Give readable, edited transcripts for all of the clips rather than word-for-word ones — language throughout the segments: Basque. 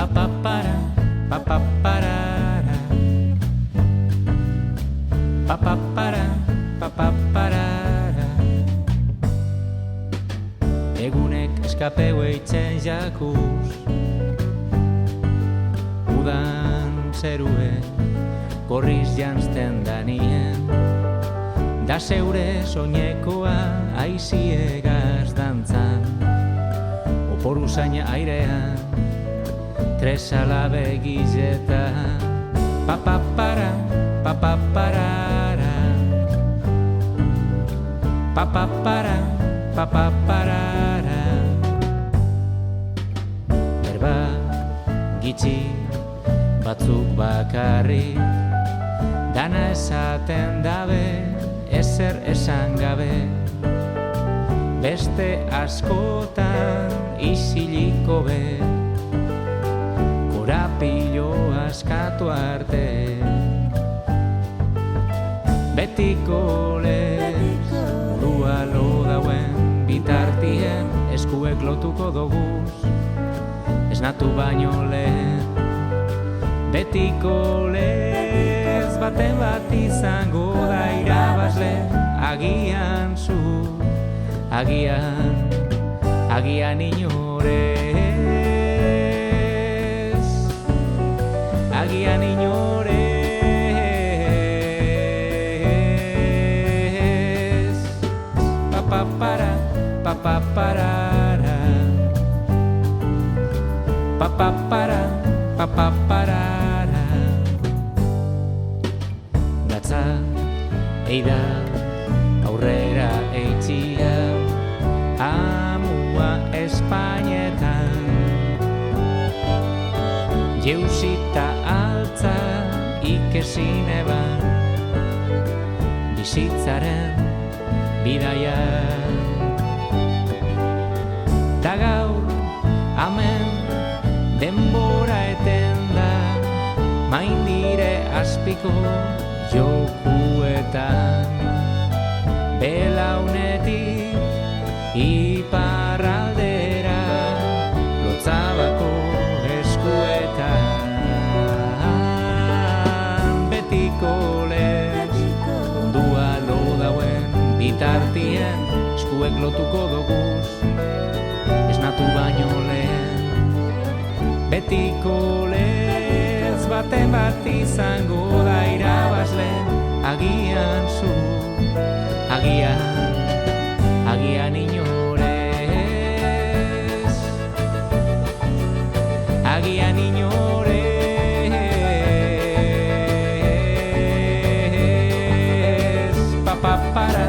Papapara, papaparara. Papapara, papaparara. Egunek eskapeu eitzen jakuz, udan zerue gorriz janzten danien, da zeure soinekoa aiziegaz dantzan, oporu zaina airean, tresala begizeta. Papapara, papaparara. Papapara, papaparara. Erba gitxi batzuk bakarrik, dana esaten dabe, ezer esan gabe, beste askotan isiliko be, korapilo askatu arte, betiko lez, burua lo dauen bitartien, eskuek lotuko doguz, esnatu baino lehen, betiko lez, baten bat izango da irabazle, agian zu, agian inorez, agian inorez. Papapara, papaparara. Papapara, papaparara. Gatza, eida, aurrera eitxia, amua Espainetan, jeuzita altza ikesin eban, bizitzaren bidaia. Da gaur, amen, denbora eten da, maindire azpiko jokuetan, belaunetik iparraldera, lotzabako eskuetan, betiko lez, ondua lo dauen bitartien, eskuek lotuko doguz, esnatu baino lehen, betiko lez, baten bat izango da irabazle, agian zu, agian inorez, agian inorez. Papapara,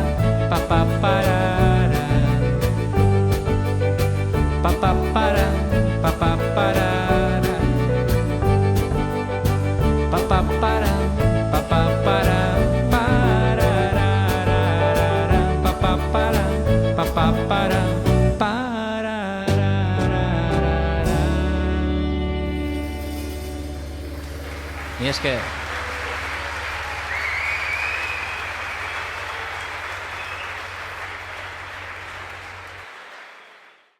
papaparara. Papapara, papaparara. Papapara, papapara. Papapara, parararara. Mi esker.